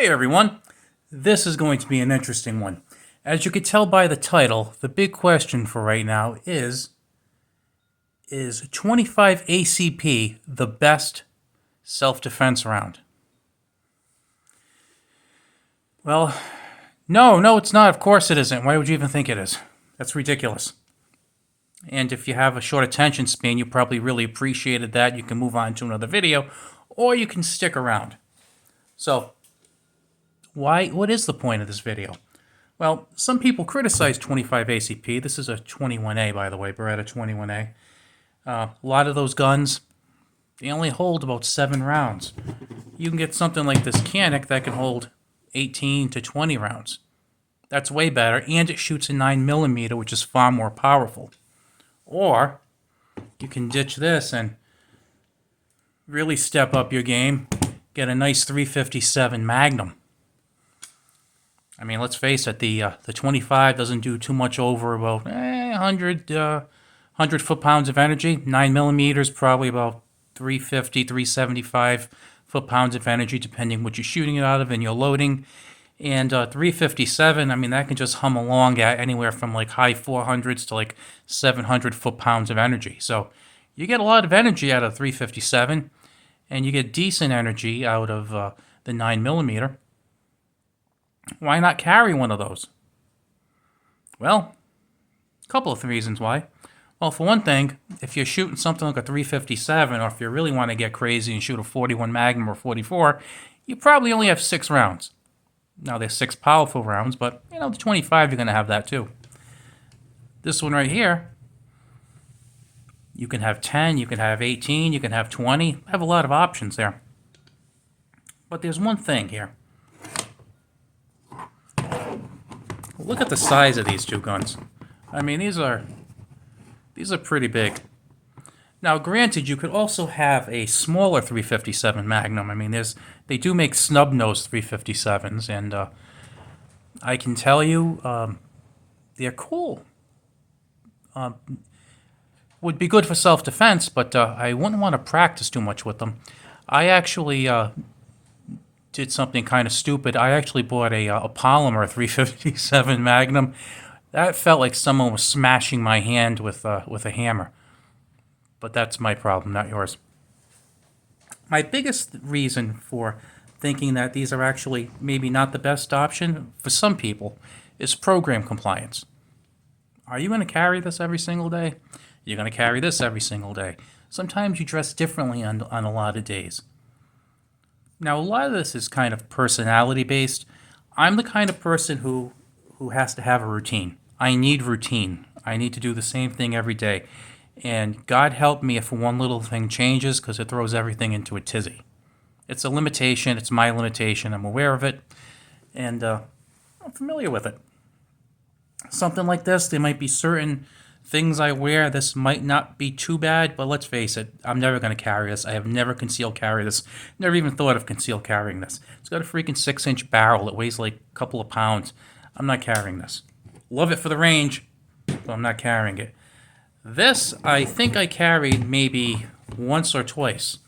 Hey everyone, this is going to be an interesting one. As you can tell by the title, the big question for right now is 25 ACP the best self-defense round? Well, no, it's not. Of course it isn't. Why would you even think it is? That's ridiculous. And if you have a short attention span, you probably really appreciated that. You can move on to another video, or you can stick around. So, what is the point of this video? Well, some people criticize 25 ACP. This is a 21A, by the way, Beretta 21A. A lot of those guns, they only hold about 7 rounds. You can get something like this Canic that can hold 18 to 20 rounds. That's way better, and it shoots a 9mm, which is far more powerful. Or you can ditch this and really step up your game, get a nice 357 Magnum. I mean, let's face it, the 25 doesn't do too much over about 100 foot-pounds of energy. 9mm probably about 350, 375 foot-pounds of energy, depending what you're shooting it out of and your loading. And 357, I mean, that can just hum along at anywhere from like high 400s to like 700 foot-pounds of energy. So you get a lot of energy out of 357, and you get decent energy out of the 9mm. Why not carry one of those? Well, a couple of reasons why. Well, for one thing, if you're shooting something like a 357, or if you really want to get crazy and shoot a 41 Magnum or 44, you probably only have 6 rounds. Now, there's 6 powerful rounds, but, the 25, you're going to have that too. This one right here, you can have 10, you can have 18, you can have 20. You have a lot of options there. But there's one thing here. Look at the size of these two guns. I mean, these are pretty big. Now, granted, you could also have a smaller 357 Magnum. I mean, they do make snub-nose 357s, and I can tell you, they're cool. Would be good for self-defense, but I wouldn't want to practice too much with them. I actually did something kind of stupid. I actually bought a polymer 357 Magnum. That felt like someone was smashing my hand with a hammer. But that's my problem, not yours. My biggest reason for thinking that these are actually maybe not the best option for some people is program compliance. Are you going to carry this every single day? You're going to carry this every single day. Sometimes you dress differently on a lot of days. Now, a lot of this is kind of personality-based. I'm the kind of person who has to have a routine. I need routine. I need to do the same thing every day. And God help me if one little thing changes, because it throws everything into a tizzy. It's a limitation. It's my limitation. I'm aware of it. And I'm familiar with it. Something like this, there might be certain things I wear. This might not be too bad, but let's face it, I'm never going to carry this. I have never concealed carried this. Never even thought of concealed carrying this. It's got a freaking 6-inch barrel. It weighs like a couple of pounds. I'm not carrying this. Love it for the range, but I'm not carrying it. This, I think I carried maybe once or twice.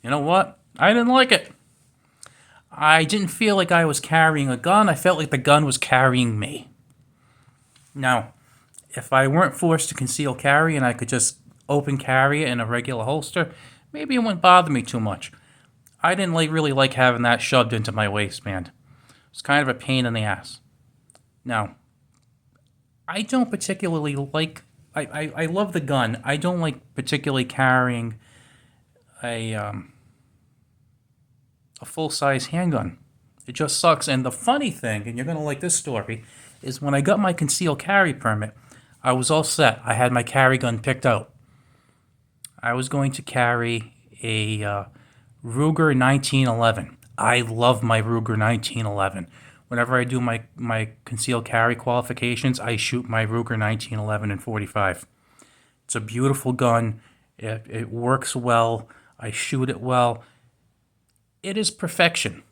You know what? I didn't like it. I didn't feel like I was carrying a gun. I felt like the gun was carrying me. Now, if I weren't forced to conceal carry and I could just open carry it in a regular holster, maybe it wouldn't bother me too much. I didn't really like having that shoved into my waistband. It's kind of a pain in the ass. Now, I don't particularly like... I love the gun. I don't like particularly carrying a full-size handgun. It just sucks. And the funny thing, and you're going to like this story, is when I got my concealed carry permit, I was all set. I had my carry gun picked out. I was going to carry a Ruger 1911. I love my Ruger 1911. Whenever I do my concealed carry qualifications, I shoot my Ruger 1911 in 45. It's a beautiful gun. It works well. I shoot it well. It is perfection,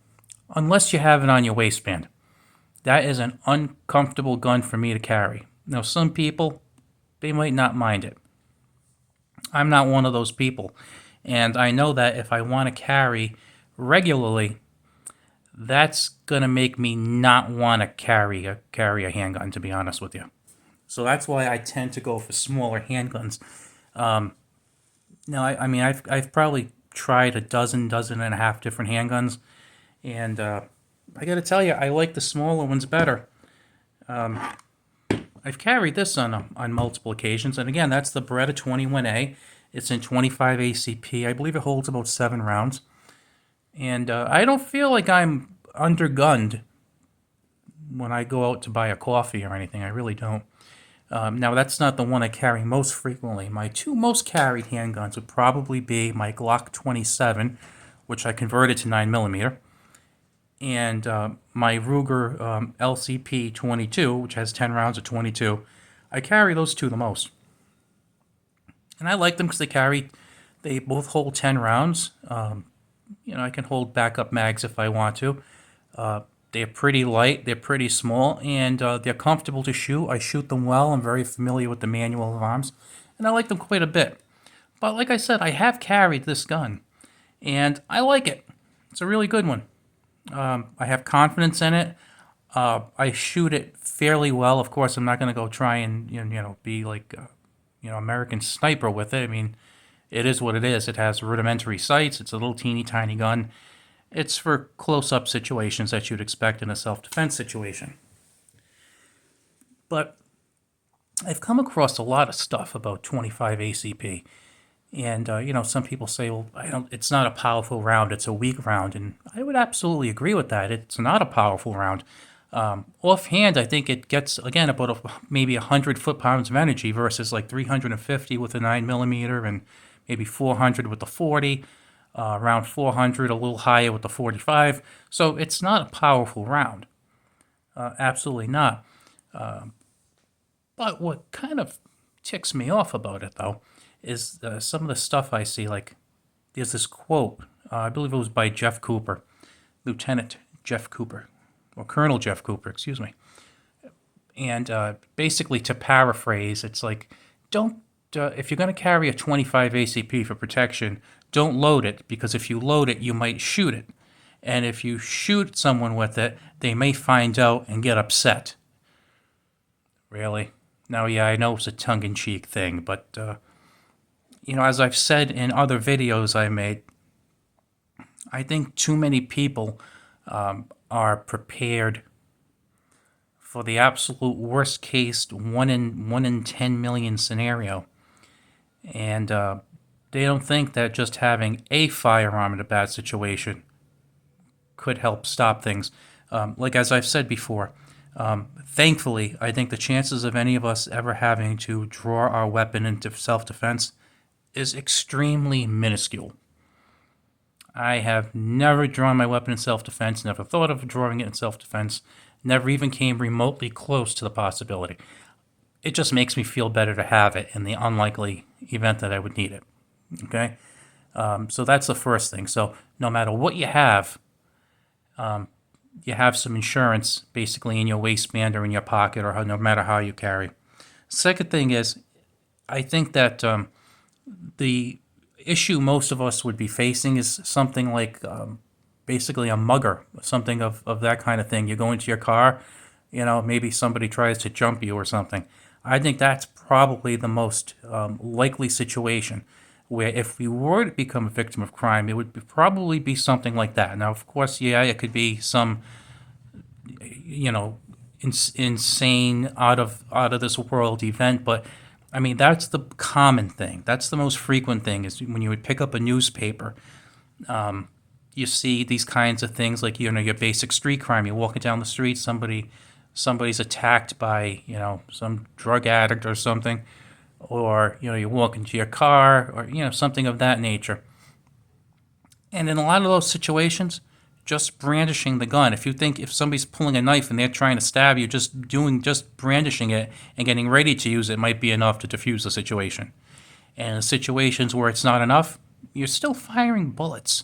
unless you have it on your waistband. That is an uncomfortable gun for me to carry. Now, some people, they might not mind it. I'm not one of those people. And I know that if I want to carry regularly, that's gonna make me not want to carry a handgun, to be honest with you. So that's why I tend to go for smaller handguns. Now, I mean, I've probably tried a dozen and a half different handguns, and I got to tell you, I like the smaller ones better. I've carried this on multiple occasions, and again, that's the Beretta 21A. It's in 25 ACP. I believe it holds about 7 rounds, and I don't feel like I'm undergunned when I go out to buy a coffee or anything. I really don't. Now, that's not the one I carry most frequently. My two most carried handguns would probably be my Glock 27, which I converted to 9mm, and my Ruger LCP 22, which has 10 rounds of 22. I carry those two the most. And I like them because they both hold 10 rounds. I can hold backup mags if I want to. They're pretty light, they're pretty small, and they're comfortable to shoot. I shoot them well. I'm very familiar with the manual of arms, and I like them quite a bit. But like I said, I have carried this gun, and I like it. It's a really good one. I have confidence in it. I shoot it fairly well. Of course, I'm not going to go try and be like American Sniper with it. I mean, it is what it is. It has rudimentary sights. It's a little teeny tiny gun. It's for close-up situations that you'd expect in a self-defense situation. But I've come across a lot of stuff about 25 ACP. And, some people say, well, it's not a powerful round, it's a weak round. And I would absolutely agree with that. It's not a powerful round. Offhand, I think it gets, again, about maybe 100 foot-pounds of energy versus like 350 with a 9mm and maybe 400 with the 40. Around 400, a little higher with the 45. So it's not a powerful round. Absolutely not. But what kind of ticks me off about it, though, is some of the stuff I see. Like, there's this quote, I believe it was by Jeff Cooper, Lieutenant Jeff Cooper, or Colonel Jeff Cooper, excuse me. And basically, to paraphrase, it's like, if you're going to carry a 25 ACP for protection, don't load it, because if you load it, you might shoot it. And if you shoot someone with it, they may find out and get upset. Really? Now, yeah, I know it's a tongue-in-cheek thing, but, as I've said in other videos I made, I think too many people are prepared for the absolute worst case 1 in 10 million scenario. And they don't think that just having a firearm in a bad situation could help stop things. Like as I've said before, thankfully, I think the chances of any of us ever having to draw our weapon into self-defense is extremely minuscule. I have never drawn my weapon in self-defense, never thought of drawing it in self-defense, never even came remotely close to the possibility. It just makes me feel better to have it in the unlikely event that I would need it. Okay? So that's the first thing. So no matter what you have some insurance basically in your waistband or in your pocket, or no matter how you carry. Second thing is, I think that the issue most of us would be facing is something like basically a mugger, something of that kind of thing. You go into your car, maybe somebody tries to jump you or something. I think that's probably the most likely situation where if we were to become a victim of crime, it would probably be something like that. Now, of course, yeah, it could be some, insane, out of this world event, but I mean, that's the common thing. That's the most frequent thing, is when you would pick up a newspaper, you see these kinds of things like, your basic street crime. You're walking down the street, somebody's attacked by, some drug addict or something, or, you walk into your car, or, something of that nature. And in a lot of those situations, just brandishing the gun, if somebody's pulling a knife and they're trying to stab you, just brandishing it and getting ready to use it might be enough to defuse the situation. And in situations where it's not enough, you're still firing bullets.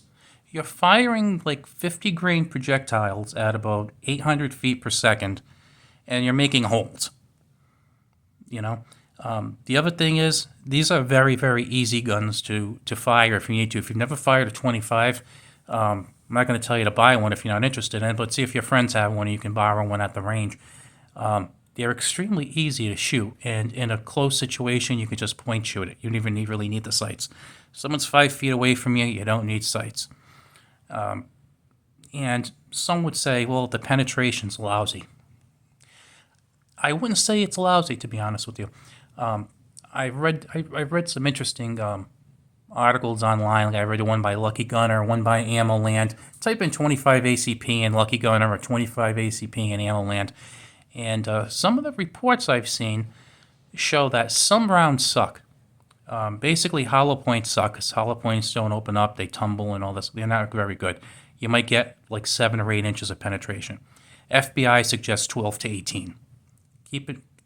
You're firing like 50 grain projectiles at about 800 feet per second, and you're making holes. The other thing is, these are very, very easy guns to fire if you need to. If you've never fired a 25, I'm not going to tell you to buy one if you're not interested in it, but see if your friends have one and you can borrow one at the range. They're extremely easy to shoot, and in a close situation, you can just point shoot it. You don't even really need the sights. If someone's 5 feet away from you, you don't need sights. And some would say, well, the penetration's lousy. I wouldn't say it's lousy, to be honest with you. I read some interesting articles online. Like I read one by Lucky Gunner, one by Ammo Land. Type in 25 ACP in Lucky Gunner or 25 ACP in Ammo Land, and some of the reports I've seen show that some rounds suck. Basically, hollow points suck because hollow points don't open up; they tumble and all this. They're not very good. You might get like 7 or 8 inches of penetration. FBI suggests 12 to 18.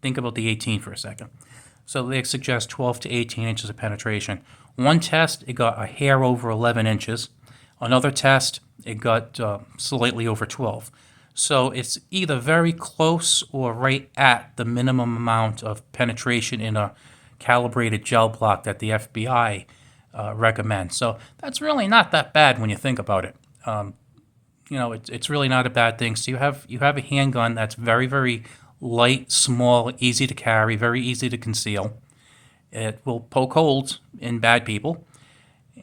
Think about the 18 for a second. So they suggest 12 to 18 inches of penetration. One test, it got a hair over 11 inches. Another test, it got slightly over 12. So it's either very close or right at the minimum amount of penetration in a calibrated gel block that the FBI recommends. So that's really not that bad when you think about it. It's really not a bad thing. So you have a handgun that's very, very light, small, easy to carry, very easy to conceal. It will poke holes in bad people,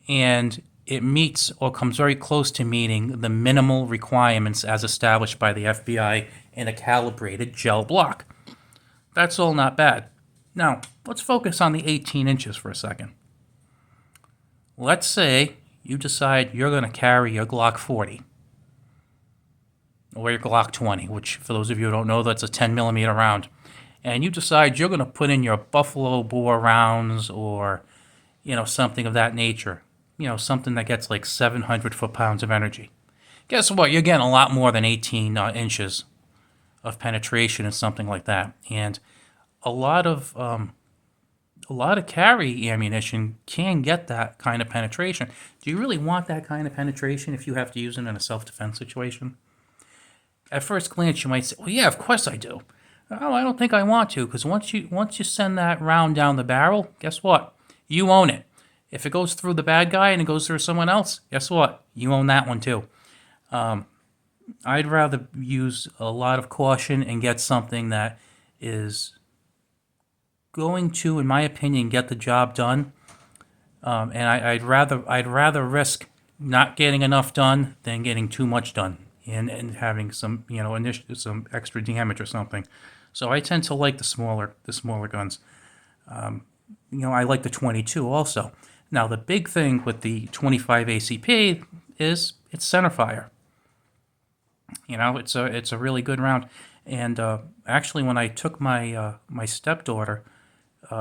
and it meets or comes very close to meeting the minimal requirements as established by the FBI in a calibrated gel block. That's all not bad. Now, let's focus on the 18 inches for a second. Let's say you decide you're going to carry your Glock 40 or your Glock 20, which for those of you who don't know, that's a 10 millimeter round. And you decide you're going to put in your buffalo bore rounds or, something of that nature. Something that gets like 700 foot-pounds of energy. Guess what? You're getting a lot more than 18 inches of penetration and something like that. And a lot of carry ammunition can get that kind of penetration. Do you really want that kind of penetration if you have to use it in a self-defense situation? At first glance, you might say, well, yeah, of course I do. Oh, I don't think I want to, because once you send that round down the barrel, guess what? You own it. If it goes through the bad guy and it goes through someone else, guess what? You own that one too. I'd rather use a lot of caution and get something that is going to, in my opinion, get the job done. And I'd rather risk not getting enough done than getting too much done and having some some extra damage or something. So I tend to like the smaller guns. I like the 22 also. Now the big thing with the 25 ACP is it's centerfire. It's a really good round. And actually, when I took my my stepdaughter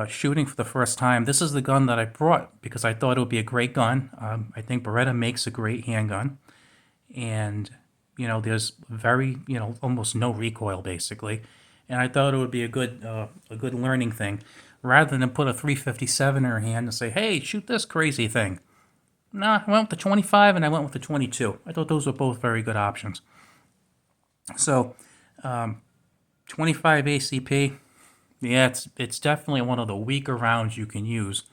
shooting for the first time, this is the gun that I brought because I thought it would be a great gun. I think Beretta makes a great handgun, and there's very almost no recoil basically, and I thought it would be a good learning thing, rather than put a 357 in her hand and say, "Hey, shoot this crazy thing." Nah, I went with the 25 and I went with the 22. I thought those were both very good options. So, 25 ACP, yeah, it's definitely one of the weaker rounds you can use,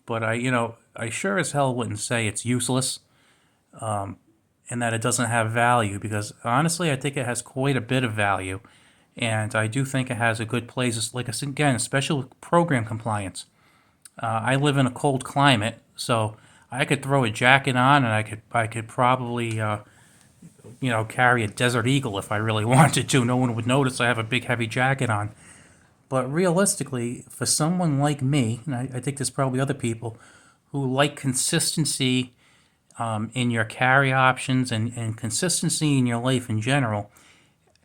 but I sure as hell wouldn't say it's useless, and that it doesn't have value, because honestly, I think it has quite a bit of value, and I do think it has a good place, like I said again, especially with program compliance. I live in a cold climate, so I could throw a jacket on, and I could probably carry a Desert Eagle if I really wanted to. No one would notice I have a big heavy jacket on. But realistically, for someone like me, and I think there's probably other people who like consistency in your carry options and consistency in your life in general,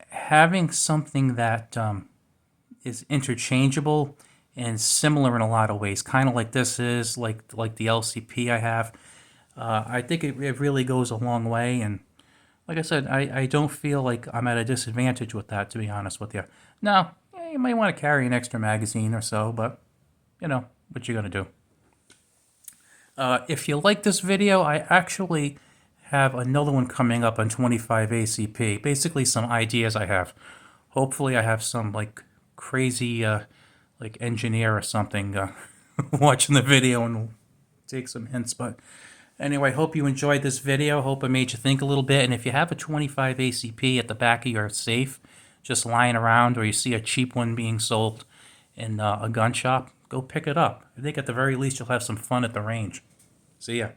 having something that is interchangeable and similar in a lot of ways, kind of like this is, like the LCP I have, I think it really goes a long way. And like I said, I don't feel like I'm at a disadvantage with that, to be honest with you. Now, you might want to carry an extra magazine or so, but what you gonna do. If you like this video, I actually have another one coming up on 25 ACP. Basically, some ideas I have. Hopefully, I have some crazy engineer or something watching the video and will take some hints. But Anyway, hope you enjoyed this video. Hope it made you think a little bit. And if you have a 25 ACP at the back of your safe, just lying around, or you see a cheap one being sold in a gun shop, go pick it up. I think at the very least you'll have some fun at the range. See ya.